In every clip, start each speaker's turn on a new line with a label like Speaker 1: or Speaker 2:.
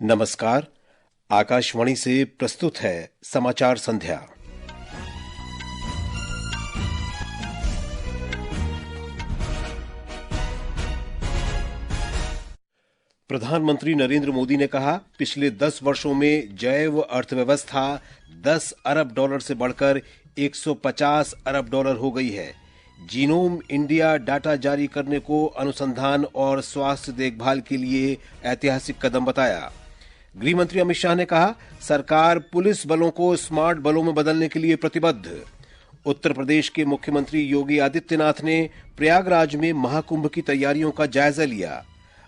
Speaker 1: नमस्कार। आकाशवाणी से प्रस्तुत है समाचार संध्या। प्रधानमंत्री नरेंद्र मोदी ने कहा, पिछले 10 वर्षों में जैव अर्थव्यवस्था 10 अरब डॉलर से बढ़कर 150 अरब डॉलर हो गई है। जीनोम इंडिया डाटा जारी करने को अनुसंधान और स्वास्थ्य देखभाल के लिए ऐतिहासिक कदम बताया। गृह मंत्री अमित शाह ने कहा, सरकार पुलिस बलों को स्मार्ट बलों में बदलने के लिए प्रतिबद्ध। उत्तर प्रदेश के मुख्यमंत्री योगी आदित्यनाथ ने प्रयागराज में महाकुंभ की तैयारियों का जायजा लिया।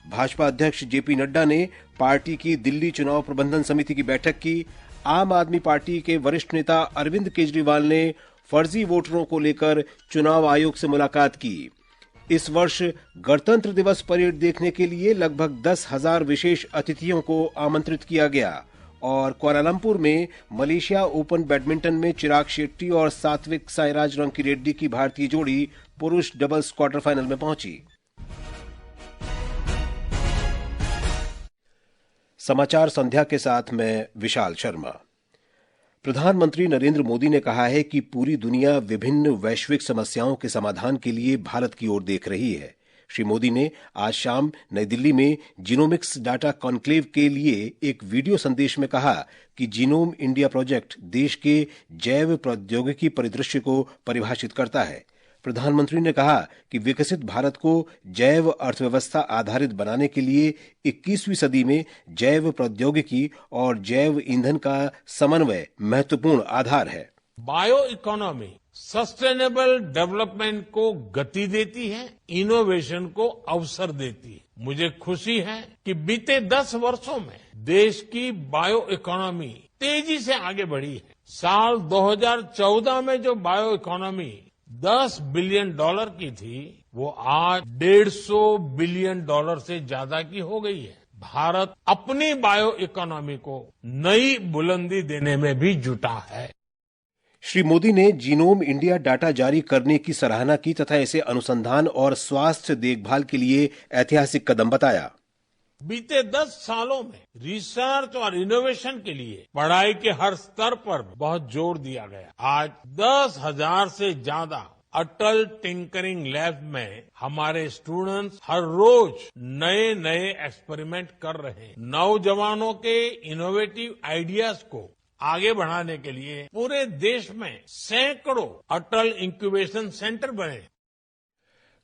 Speaker 1: भाजपा अध्यक्ष जेपी नड्डा ने पार्टी की दिल्ली चुनाव प्रबंधन समिति की बैठक की। आम आदमी पार्टी के वरिष्ठ नेता अरविंद केजरीवाल ने फर्जी वोटरों को लेकर चुनाव आयोग से मुलाकात की। इस वर्ष गणतंत्र दिवस परेड देखने के लिए लगभग 10,000 विशेष अतिथियों को आमंत्रित किया गया और कुआलालंपुर में मलेशिया ओपन बैडमिंटन में चिराग शेट्टी और सात्विक साईराज रंकीरेड्डी की भारतीय जोड़ी पुरुष डबल्स क्वार्टर फाइनल में पहुंची। समाचार संध्या के साथ मैं विशाल शर्मा। प्रधानमंत्री नरेंद्र मोदी ने कहा है कि पूरी दुनिया विभिन्न वैश्विक समस्याओं के समाधान के लिए भारत की ओर देख रही है। श्री मोदी ने आज शाम नई दिल्ली में जीनोमिक्स डाटा कॉन्क्लेव के लिए एक वीडियो संदेश में कहा कि जीनोम इंडिया प्रोजेक्ट देश के जैव प्रौद्योगिकी परिदृश्य को परिभाषित करता है। प्रधानमंत्री ने कहा कि विकसित भारत को जैव अर्थव्यवस्था आधारित बनाने के लिए 21वीं सदी में जैव प्रौद्योगिकी और जैव ईंधन का समन्वय महत्वपूर्ण आधार है।
Speaker 2: बायो इकोनॉमी सस्टेनेबल डेवलपमेंट को गति देती है, इनोवेशन को अवसर देती है। मुझे खुशी है कि बीते 10 वर्षों में देश की बायो इकोनॉमी तेजी से आगे बढ़ी है। साल 2014 में जो बायो इकोनॉमी 10 बिलियन डॉलर की थी, वो आज 150 बिलियन डॉलर से ज्यादा की हो गई है। भारत अपनी बायो इकोनॉमी को नई बुलंदी देने में भी जुटा है।
Speaker 1: श्री मोदी ने जीनोम इंडिया डाटा जारी करने की सराहना की तथा इसे अनुसंधान और स्वास्थ्य देखभाल के लिए ऐतिहासिक कदम बताया।
Speaker 2: बीते 10 सालों में रिसर्च और इनोवेशन के लिए पढ़ाई के हर स्तर पर बहुत जोर दिया गया। आज 10,000 से ज्यादा अटल टिंकरिंग लैब में हमारे स्टूडेंट्स हर रोज नए नए एक्सपेरिमेंट कर रहे हैं। नौजवानों के इनोवेटिव आइडियाज को आगे बढ़ाने के लिए पूरे देश में सैकड़ों अटल इंक्यूबेशन सेंटर बने।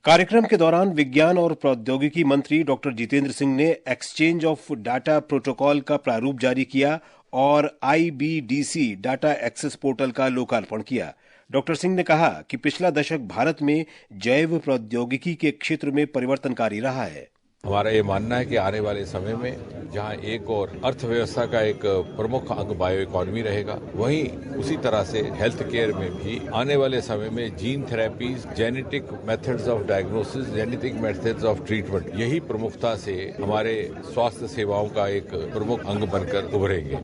Speaker 1: कार्यक्रम के दौरान विज्ञान और प्रौद्योगिकी मंत्री डॉक्टर जितेंद्र सिंह ने एक्सचेंज ऑफ डाटा प्रोटोकॉल का प्रारूप जारी किया और आईबीडीसी डाटा एक्सेस पोर्टल का लोकार्पण किया। डॉक्टर सिंह ने कहा कि पिछला दशक भारत में जैव प्रौद्योगिकी के क्षेत्र में परिवर्तनकारी रहा है।
Speaker 3: हमारा ये मानना है कि आने वाले समय में जहां एक और अर्थव्यवस्था का एक प्रमुख अंग बायो इकोनॉमी रहेगा, वहीं उसी तरह से हेल्थ केयर में भी आने वाले समय में gene therapies, genetic methods of diagnosis, genetic methods of treatment, यही प्रमुखता से हमारे स्वास्थ्य सेवाओं का एक प्रमुख अंग बनकर उभरेंगे।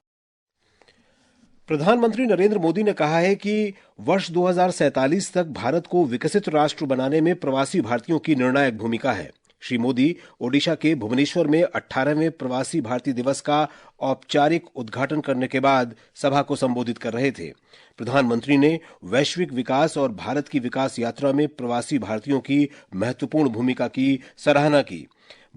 Speaker 1: प्रधानमंत्री नरेंद्र मोदी ने कहा है कि वर्ष 2047 तक भारत को विकसित राष्ट्र बनाने में प्रवासी भारतीयों की निर्णायक भूमिका है। श्री मोदी ओडिशा के भुवनेश्वर में 18वें प्रवासी भारतीय दिवस का औपचारिक उद्घाटन करने के बाद सभा को संबोधित कर रहे थे। प्रधानमंत्री ने वैश्विक विकास और भारत की विकास यात्रा में प्रवासी भारतीयों की महत्वपूर्ण भूमिका की सराहना की।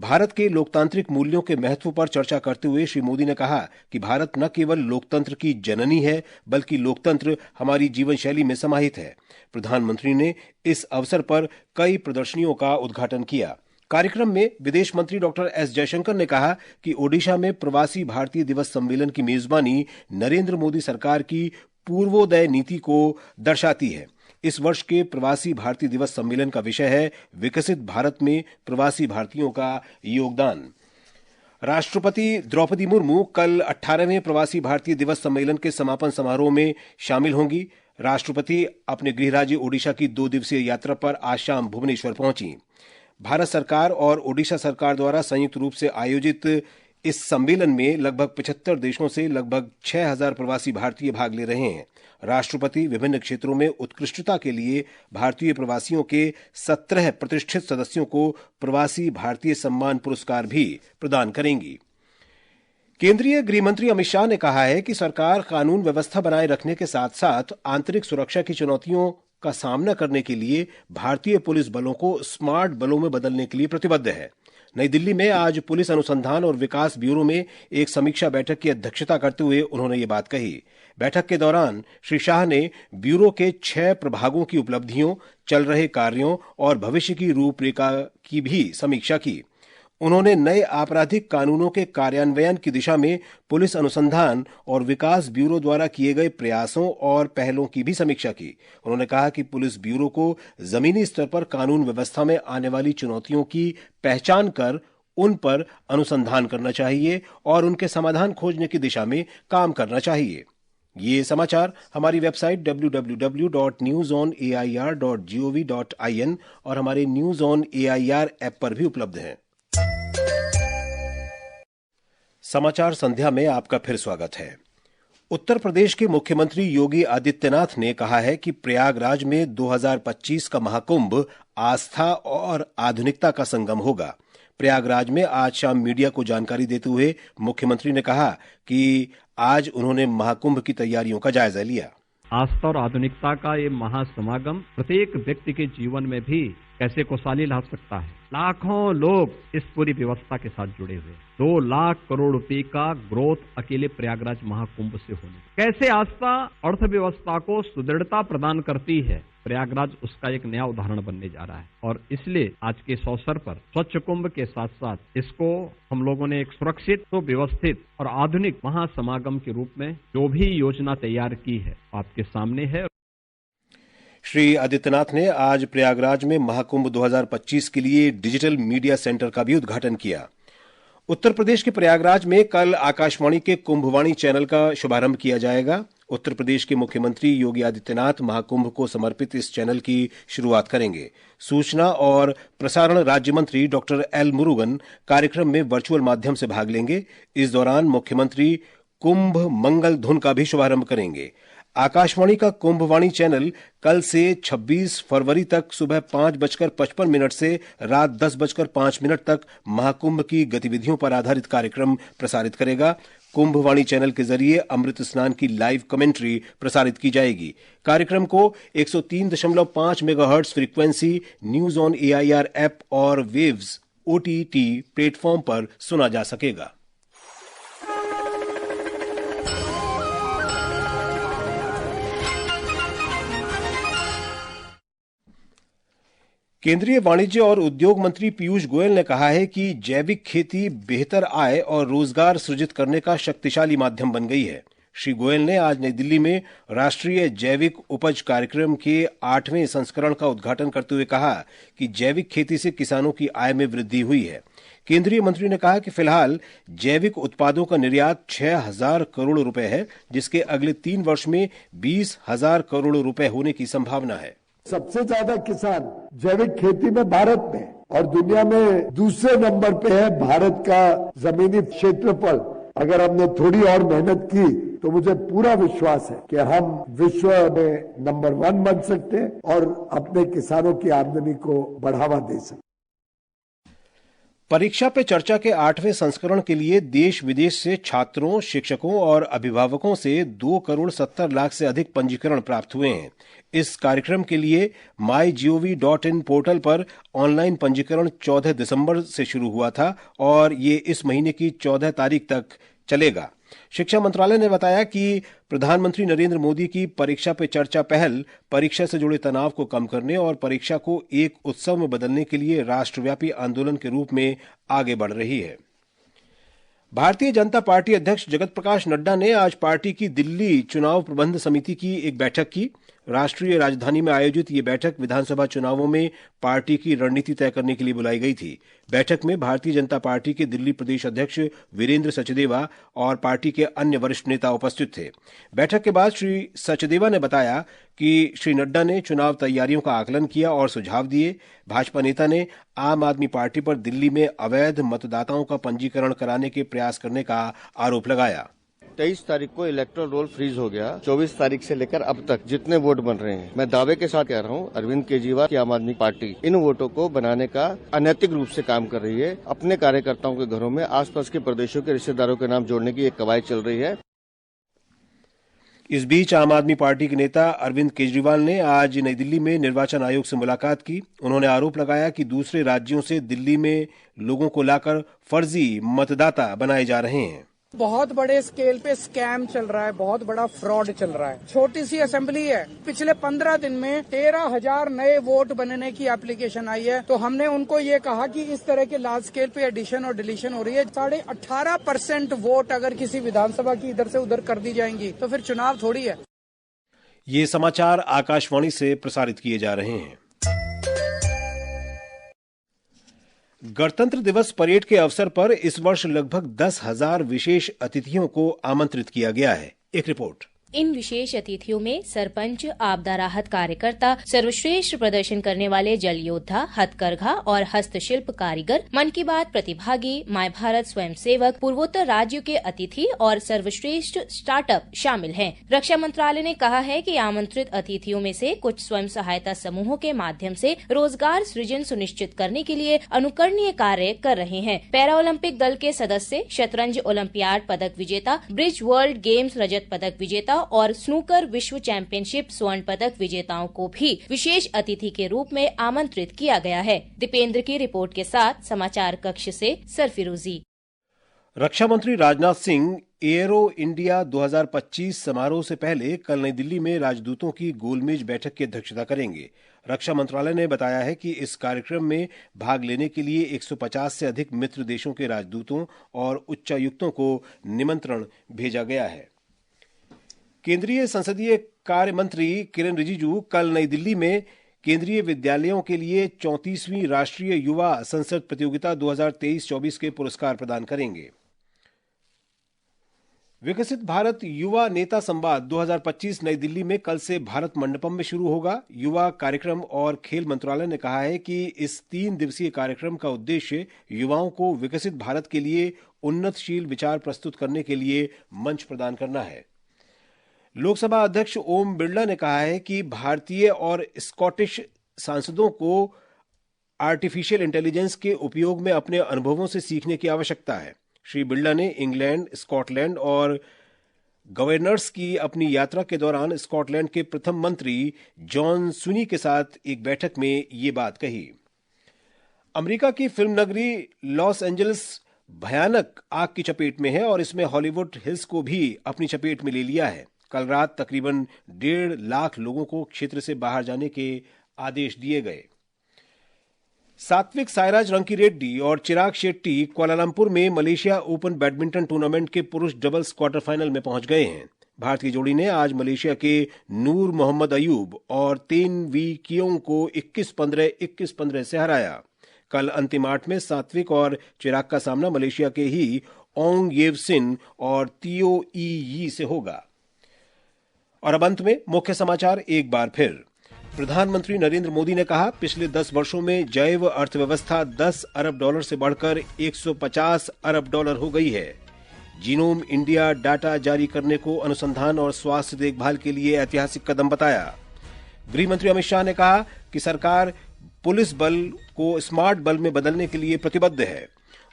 Speaker 1: भारत के लोकतांत्रिक मूल्यों के महत्व पर चर्चा करते हुए श्री मोदी ने कहा कि भारत न केवल लोकतंत्र की जननी है, बल्कि लोकतंत्र हमारी जीवन शैली में समाहित है। प्रधानमंत्री ने इस अवसर पर कई प्रदर्शनियों का उद्घाटन किया। कार्यक्रम में विदेश मंत्री डॉक्टर एस जयशंकर ने कहा कि ओडिशा में प्रवासी भारतीय दिवस सम्मेलन की मेजबानी नरेंद्र मोदी सरकार की पूर्वोदय नीति को दर्शाती है। इस वर्ष के प्रवासी भारतीय दिवस सम्मेलन का विषय है विकसित भारत में प्रवासी भारतीयों का योगदान। राष्ट्रपति द्रौपदी मुर्मू कल 18वें प्रवासी भारतीय दिवस सम्मेलन के समापन समारोह में शामिल होंगी। राष्ट्रपति अपने गृह राज्य ओडिशा की 2 दिवसीय यात्रा पर आज शाम भुवनेश्वर पहुंची। भारत सरकार और ओडिशा सरकार द्वारा संयुक्त रूप से आयोजित इस सम्मेलन में लगभग 75 देशों से लगभग 6,000 प्रवासी भारतीय भाग ले रहे हैं। राष्ट्रपति विभिन्न क्षेत्रों में उत्कृष्टता के लिए भारतीय प्रवासियों के 17 प्रतिष्ठित सदस्यों को प्रवासी भारतीय सम्मान पुरस्कार भी प्रदान करेंगी। केंद्रीय गृह मंत्री अमित शाह ने कहा है कि सरकार कानून व्यवस्था बनाए रखने के साथ साथ आंतरिक सुरक्षा की चुनौतियों का सामना करने के लिए भारतीय पुलिस बलों को स्मार्ट बलों में बदलने के लिए प्रतिबद्ध है। नई दिल्ली में आज पुलिस अनुसंधान और विकास ब्यूरो में एक समीक्षा बैठक की अध्यक्षता करते हुए उन्होंने ये बात कही। बैठक के दौरान श्री शाह ने ब्यूरो के 6 प्रभागों की उपलब्धियों, चल रहे कार्यों और भविष्य की रूपरेखा की भी समीक्षा की। उन्होंने नए आपराधिक कानूनों के कार्यान्वयन की दिशा में पुलिस अनुसंधान और विकास ब्यूरो द्वारा किए गए प्रयासों और पहलों की भी समीक्षा की। उन्होंने कहा कि पुलिस ब्यूरो को जमीनी स्तर पर कानून व्यवस्था में आने वाली चुनौतियों की पहचान कर उन पर अनुसंधान करना चाहिए और उनके समाधान खोजने की दिशा में काम करना चाहिए। ये समाचार हमारी वेबसाइट www.newsonair.gov.in और हमारे न्यूज ऑन एआईआर ऐप पर भी उपलब्ध हैं। समाचार संध्या में आपका फिर स्वागत है। उत्तर प्रदेश के मुख्यमंत्री योगी आदित्यनाथ ने कहा है कि प्रयागराज में 2025 का महाकुंभ आस्था और आधुनिकता का संगम होगा। प्रयागराज में आज शाम मीडिया को जानकारी देते हुए मुख्यमंत्री ने कहा कि आज उन्होंने महाकुंभ की तैयारियों का जायजा लिया।
Speaker 4: आस्था और आधुनिकता का ये महासमागम प्रत्येक व्यक्ति के जीवन में भी कैसे खुशहाली ला सकता है। लाखों लोग इस पूरी व्यवस्था के साथ जुड़े हुए, 2 लाख करोड़ रुपए का ग्रोथ अकेले प्रयागराज महाकुंभ से होने, कैसे आस्था अर्थव्यवस्था को सुदृढ़ता प्रदान करती है, प्रयागराज उसका एक नया उदाहरण बनने जा रहा है। और इसलिए आज के इस अवसर पर स्वच्छ कुंभ के साथ साथ इसको हम लोगों ने एक सुरक्षित, तो व्यवस्थित और आधुनिक महासमागम के रूप में जो भी योजना तैयार की है आपके सामने है।
Speaker 1: श्री आदित्यनाथ ने आज प्रयागराज में महाकुंभ 2025 के लिए डिजिटल मीडिया सेंटर का भी उद्घाटन किया। उत्तर प्रदेश के प्रयागराज में कल आकाशवाणी के कुंभवाणी चैनल का शुभारंभ किया जाएगा। उत्तर प्रदेश के मुख्यमंत्री योगी आदित्यनाथ महाकुंभ को समर्पित इस चैनल की शुरुआत करेंगे। सूचना और प्रसारण राज्य मंत्री डॉक्टर एल मुरुगन कार्यक्रम में वर्चुअल माध्यम से भाग लेंगे। इस दौरान मुख्यमंत्री कुंभ मंगल धुन का भी शुभारंभ करेंगे। आकाशवाणी का कुंभवाणी चैनल कल से 26 फरवरी तक सुबह 5:55 से रात 10:05 तक महाकुंभ की गतिविधियों पर आधारित कार्यक्रम प्रसारित करेगा। कुंभवाणी चैनल के जरिए अमृत स्नान की लाइव कमेंट्री प्रसारित की जाएगी। कार्यक्रम को 103.5 megahertz frequency, news on AIR app और वेव्स ओटीटी प्लेटफॉर्म पर सुना जा सकेगा। केंद्रीय वाणिज्य और उद्योग मंत्री पीयूष गोयल ने कहा है कि जैविक खेती बेहतर आय और रोजगार सृजित करने का शक्तिशाली माध्यम बन गई है। श्री गोयल ने आज नई दिल्ली में राष्ट्रीय जैविक उपज कार्यक्रम के 8वें संस्करण का उद्घाटन करते हुए कहा कि जैविक खेती से किसानों की आय में वृद्धि हुई है। केंद्रीय मंत्री ने कहा कि फिलहाल जैविक उत्पादों का निर्यात 6,000 करोड़ रुपए है, जिसके अगले 3 वर्ष में 20,000 करोड़ रुपए होने की संभावना है।
Speaker 5: सबसे ज्यादा किसान जैविक खेती में भारत में और दुनिया में दूसरे नंबर पे है भारत का जमीनी क्षेत्रफल। अगर हमने थोड़ी और मेहनत की तो मुझे पूरा विश्वास है कि हम विश्व में नंबर 1 बन सकते हैं और अपने किसानों की आमदनी को बढ़ावा दे सकते।
Speaker 1: परीक्षा पे चर्चा के 8वें संस्करण के लिए देश विदेश से छात्रों, शिक्षकों और अभिभावकों से 2,70 लाख से अधिक पंजीकरण प्राप्त हुए हैं। इस कार्यक्रम के लिए mygov.in पोर्टल पर ऑनलाइन पंजीकरण 14 दिसंबर से शुरू हुआ था और ये इस महीने की 14 तारीख तक चलेगा। शिक्षा मंत्रालय ने बताया कि प्रधानमंत्री नरेंद्र मोदी की परीक्षा पे चर्चा पहल परीक्षा से जुड़े तनाव को कम करने और परीक्षा को एक उत्सव में बदलने के लिए राष्ट्रव्यापी आंदोलन के रूप में आगे बढ़ रही है। भारतीय जनता पार्टी अध्यक्ष जगत प्रकाश नड्डा ने आज पार्टी की दिल्ली चुनाव प्रबंध समिति की एक बैठक की। राष्ट्रीय राजधानी में आयोजित ये बैठक विधानसभा चुनावों में पार्टी की रणनीति तय करने के लिए बुलाई गई थी। बैठक में भारतीय जनता पार्टी के दिल्ली प्रदेश अध्यक्ष वीरेंद्र सचदेवा और पार्टी के अन्य वरिष्ठ नेता उपस्थित थे। बैठक के बाद श्री सचदेवा ने बताया कि श्री नड्डा ने चुनाव तैयारियों का आकलन किया और सुझाव दिए। भाजपा नेता ने आम आदमी पार्टी पर दिल्ली में अवैध मतदाताओं का पंजीकरण कराने के प्रयास करने का आरोप लगाया।
Speaker 6: 23 तारीख को इलेक्टोरल रोल फ्रीज हो गया। 24 तारीख से लेकर अब तक जितने वोट बन रहे हैं, मैं दावे के साथ कह रहा हूँ, अरविंद केजरीवाल की आम आदमी पार्टी इन वोटों को बनाने का अनैतिक रूप से काम कर रही है। अपने कार्यकर्ताओं के घरों में आसपास के प्रदेशों के रिश्तेदारों के नाम जोड़ने की एक कवायद चल रही है।
Speaker 1: इस बीच आम आदमी पार्टी के नेता अरविंद केजरीवाल ने आज नई दिल्ली में निर्वाचन आयोग से मुलाकात की। उन्होंने आरोप लगाया कि दूसरे राज्यों से दिल्ली में लोगों को लाकर फर्जी मतदाता बनाए जा रहे हैं।
Speaker 7: बहुत बड़े स्केल पे स्कैम चल रहा है, बहुत बड़ा फ्रॉड चल रहा है। छोटी सी असेंबली है, पिछले 15 दिन में 13,000 नए वोट बनने की एप्लीकेशन आई है। तो हमने उनको ये कहा कि इस तरह के लार्ज स्केल पे एडिशन और डिलीशन हो रही है। 18.5% वोट अगर किसी विधानसभा की इधर से उधर कर दी जाएंगी तो फिर चुनाव थोड़ी है।
Speaker 1: ये समाचार आकाशवाणी से प्रसारित किए जा रहे हैं। गणतंत्र दिवस परेड के अवसर पर इस वर्ष लगभग 10,000 विशेष अतिथियों को आमंत्रित किया गया है। एक रिपोर्ट।
Speaker 8: इन विशेष अतिथियों में सरपंच, आपदा राहत कार्यकर्ता, सर्वश्रेष्ठ प्रदर्शन करने वाले जल योद्धा, हथकरघा और हस्तशिल्प कारीगर, मन की बात प्रतिभागी, माय भारत स्वयंसेवक, पूर्वोत्तर राज्यों के अतिथि और सर्वश्रेष्ठ स्टार्टअप शामिल हैं। रक्षा मंत्रालय ने कहा है कि आमंत्रित अतिथियों में से कुछ स्वयं सहायता समूहों के माध्यम से रोजगार सृजन सुनिश्चित करने के लिए अनुकरणीय कार्य कर रहे हैं। पैरा ओलंपिक दल के सदस्य, शतरंज ओलंपियाड पदक विजेता, ब्रिज वर्ल्ड गेम्स रजत पदक विजेता और स्नूकर विश्व चैंपियनशिप स्वर्ण पदक विजेताओं को भी विशेष अतिथि के रूप में आमंत्रित किया गया है। दीपेंद्र की रिपोर्ट के साथ समाचार कक्ष से सरफिरोजी।
Speaker 1: रक्षा मंत्री राजनाथ सिंह एयरो इंडिया 2025 समारोह से पहले कल नई दिल्ली में राजदूतों की गोलमेज बैठक की अध्यक्षता करेंगे। रक्षा मंत्रालय ने बताया है कि इस कार्यक्रम में भाग लेने के लिए 150 से अधिक मित्र देशों के राजदूतों और उच्चायुक्तों को निमंत्रण भेजा गया है। केंद्रीय संसदीय कार्य मंत्री किरेन रिजिजू कल नई दिल्ली में केंद्रीय विद्यालयों के लिए 34वीं राष्ट्रीय युवा संसद प्रतियोगिता 2023-24 के पुरस्कार प्रदान करेंगे। विकसित भारत युवा नेता संवाद 2025 नई दिल्ली में कल से भारत मंडपम में शुरू होगा। युवा कार्यक्रम और खेल मंत्रालय ने कहा है कि इस 3 दिवसीय कार्यक्रम का उद्देश्य युवाओं को विकसित भारत के लिए उन्नतशील विचार प्रस्तुत करने के लिए मंच प्रदान करना है। लोकसभा अध्यक्ष ओम बिरला ने कहा है कि भारतीय और स्कॉटिश सांसदों को आर्टिफिशियल इंटेलिजेंस के उपयोग में अपने अनुभवों से सीखने की आवश्यकता है। श्री बिरला ने इंग्लैंड, स्कॉटलैंड और गवर्नर्स की अपनी यात्रा के दौरान स्कॉटलैंड के प्रथम मंत्री जॉन सुनी के साथ एक बैठक में ये बात कही। अमेरिका की फिल्म नगरी लॉस एंजलिस भयानक आग की चपेट में है और इसमें हॉलीवुड हिल्स को भी अपनी चपेट में ले लिया है। कल रात तकरीबन 1.5 लाख लोगों को क्षेत्र से बाहर जाने के आदेश दिए गए। सात्विक साईराज रंकीरेड्डी और चिराग शेट्टी कुआलालंपुर में मलेशिया ओपन बैडमिंटन टूर्नामेंट के पुरुष डबल्स क्वार्टर फाइनल में पहुंच गए हैं। भारत की जोड़ी ने आज मलेशिया के नूर मोहम्मद अयूब और तेन वी कियोंग को 21-15, 21-15 से हराया। कल अंतिम 8 में सात्विक और चिराग का सामना मलेशिया के ही ओंग येव सिन और तियो ई यी से होगा। और अब अंत में मुख्य समाचार एक बार फिर। प्रधानमंत्री नरेंद्र मोदी ने कहा, पिछले 10 वर्षों में जैव अर्थव्यवस्था $10 अरब से बढ़कर $150 अरब हो गई है। जीनोम इंडिया डाटा जारी करने को अनुसंधान और स्वास्थ्य देखभाल के लिए ऐतिहासिक कदम बताया। गृह मंत्री अमित शाह ने कहा कि सरकार पुलिस बल को स्मार्ट बल में बदलने के लिए प्रतिबद्ध है।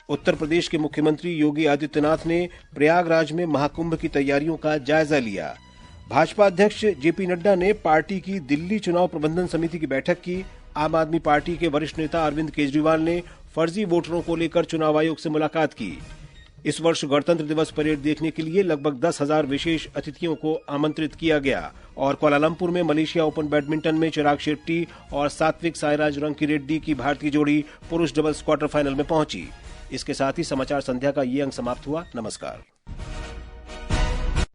Speaker 1: उत्तर प्रदेश के मुख्यमंत्री योगी आदित्यनाथ ने प्रयागराज में महाकुंभ की तैयारियों का जायजा लिया। भाजपा अध्यक्ष जेपी नड्डा ने पार्टी की दिल्ली चुनाव प्रबंधन समिति की बैठक की। आम आदमी पार्टी के वरिष्ठ नेता अरविंद केजरीवाल ने फर्जी वोटरों को लेकर चुनाव आयोग से मुलाकात की। इस वर्ष गणतंत्र दिवस परेड देखने के लिए लगभग 10,000 विशेष अतिथियों को आमंत्रित किया गया। और कुआलालंपुर में मलेशिया ओपन बैडमिंटन में चिराग शेट्टी और सात्विक साईराज रंकीरेड्डी की भारतीय जोड़ी पुरुष डबल्स क्वार्टर फाइनल में पहुंची। इसके साथ ही समाचार संध्या का ये अंक समाप्त हुआ। नमस्कार।